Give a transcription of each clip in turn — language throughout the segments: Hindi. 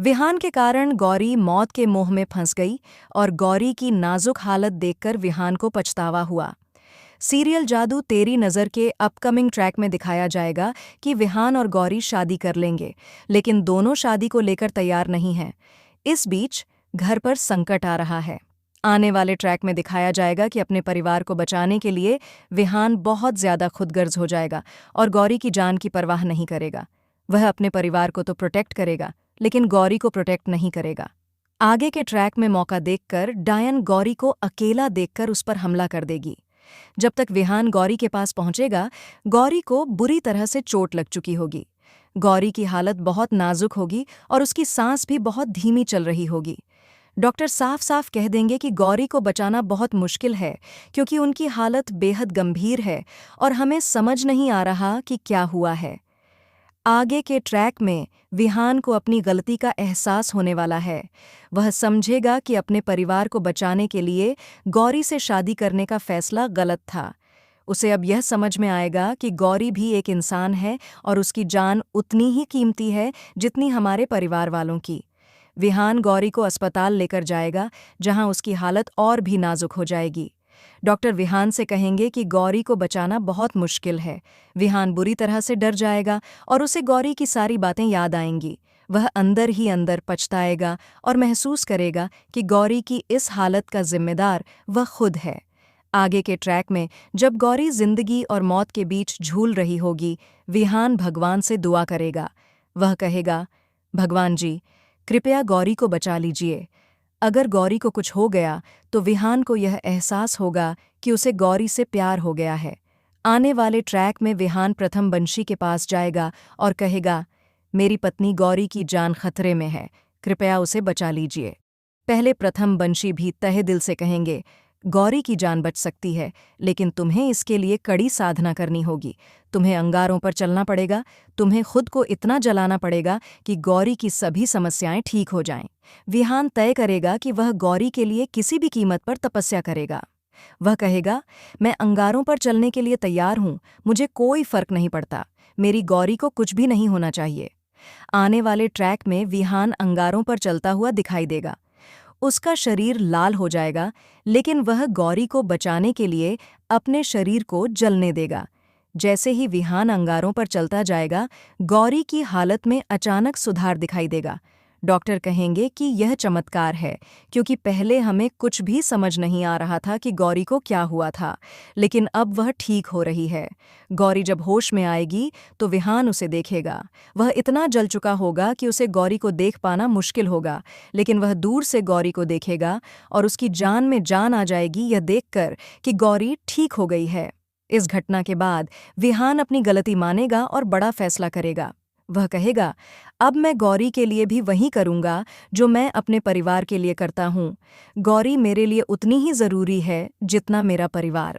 विहान के कारण गौरी मौत के मोह में फंस गई और गौरी की नाजुक हालत देखकर विहान को पछतावा हुआ। सीरियल जादू तेरी नज़र के अपकमिंग ट्रैक में दिखाया जाएगा कि विहान और गौरी शादी कर लेंगे, लेकिन दोनों शादी को लेकर तैयार नहीं हैं। इस बीच घर पर संकट आ रहा है। आने वाले ट्रैक में दिखाया जाएगा कि अपने परिवार को बचाने के लिए विहान बहुत ज्यादा खुदगर्ज हो जाएगा और गौरी की जान की परवाह नहीं करेगा। वह अपने परिवार को तो प्रोटेक्ट करेगा, लेकिन गौरी को प्रोटेक्ट नहीं करेगा। आगे के ट्रैक में मौका देखकर डायन गौरी को अकेला देखकर उस पर हमला कर देगी। जब तक विहान गौरी के पास पहुंचेगा, गौरी को बुरी तरह से चोट लग चुकी होगी। गौरी की हालत बहुत नाजुक होगी और उसकी सांस भी बहुत धीमी चल रही होगी। डॉक्टर साफ साफ कह देंगे कि गौरी को बचाना बहुत मुश्किल है, क्योंकि उनकी हालत बेहद गंभीर है और हमें समझ नहीं आ रहा कि क्या हुआ है। आगे के ट्रैक में विहान को अपनी गलती का एहसास होने वाला है। वह समझेगा कि अपने परिवार को बचाने के लिए गौरी से शादी करने का फैसला गलत था। उसे अब यह समझ में आएगा कि गौरी भी एक इंसान है और उसकी जान उतनी ही कीमती है जितनी हमारे परिवार वालों की। विहान गौरी को अस्पताल लेकर जाएगा, जहां उसकी हालत और भी नाजुक हो जाएगी। डॉक्टर विहान से कहेंगे कि गौरी को बचाना बहुत मुश्किल है। विहान बुरी तरह से डर जाएगा और उसे गौरी की सारी बातें याद आएंगी। वह अंदर ही अंदर पछताएगा और महसूस करेगा कि गौरी की इस हालत का जिम्मेदार वह खुद है। आगे के ट्रैक में जब गौरी जिंदगी और मौत के बीच झूल रही होगी, विहान भगवान से दुआ करेगा। वह कहेगा, भगवान जी, कृपया गौरी को बचा लीजिए। अगर गौरी को कुछ हो गया तो विहान को यह एहसास होगा कि उसे गौरी से प्यार हो गया है। आने वाले ट्रैक में विहान प्रथम बंशी के पास जाएगा और कहेगा, मेरी पत्नी गौरी की जान खतरे में है, कृपया उसे बचा लीजिए। पहले प्रथम बंशी भी तहे दिल से कहेंगे, गौरी की जान बच सकती है, लेकिन तुम्हें इसके लिए कड़ी साधना करनी होगी। तुम्हें अंगारों पर चलना पड़ेगा, तुम्हें खुद को इतना जलाना पड़ेगा कि गौरी की सभी समस्याएं ठीक हो जाएं। विहान तय करेगा कि वह गौरी के लिए किसी भी कीमत पर तपस्या करेगा। वह कहेगा, मैं अंगारों पर चलने के लिए तैयार हूं, मुझे कोई फर्क नहीं पड़ता, मेरी गौरी को कुछ भी नहीं होना चाहिए। आने वाले ट्रैक में विहान अंगारों पर चलता हुआ दिखाई देगा। उसका शरीर लाल हो जाएगा, लेकिन वह गौरी को बचाने के लिए अपने शरीर को जलने देगा। जैसे ही विहान अंगारों पर चलता जाएगा, गौरी की हालत में अचानक सुधार दिखाई देगा। डॉक्टर कहेंगे कि यह चमत्कार है, क्योंकि पहले हमें कुछ भी समझ नहीं आ रहा था कि गौरी को क्या हुआ था, लेकिन अब वह ठीक हो रही है। गौरी जब होश में आएगी तो विहान उसे देखेगा। वह इतना जल चुका होगा कि उसे गौरी को देख पाना मुश्किल होगा, लेकिन वह दूर से गौरी को देखेगा और उसकी जान में जान आ जाएगी यह देखकर कि गौरी ठीक हो गई है। इस घटना के बाद विहान अपनी गलती मानेगा और बड़ा फैसला करेगा। वह कहेगा, अब मैं गौरी के लिए भी वही करूंगा जो मैं अपने परिवार के लिए करता हूँ। गौरी मेरे लिए उतनी ही जरूरी है जितना मेरा परिवार।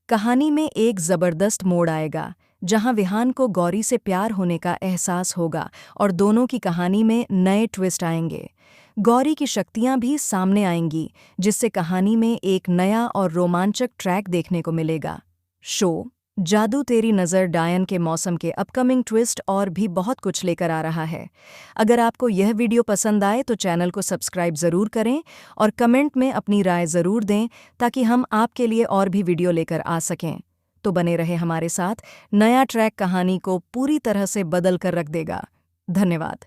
कहानी में एक जबरदस्त मोड़ आएगा, जहां विहान को गौरी से प्यार होने का एहसास होगा और दोनों की कहानी में नए ट्विस्ट आएंगे। गौरी की शक्तियां भी सामने आएंगी, जिससे कहानी में एक नया और रोमांचक ट्रैक देखने को मिलेगा। शो जादू तेरी नज़र डायन के मौसम के अपकमिंग ट्विस्ट और भी बहुत कुछ लेकर आ रहा है। अगर आपको यह वीडियो पसंद आए तो चैनल को सब्सक्राइब ज़रूर करें और कमेंट में अपनी राय ज़रूर दें, ताकि हम आपके लिए और भी वीडियो लेकर आ सकें। तो बने रहे हमारे साथ, नया ट्रैक कहानी को पूरी तरह से बदल कर रख देगा। धन्यवाद।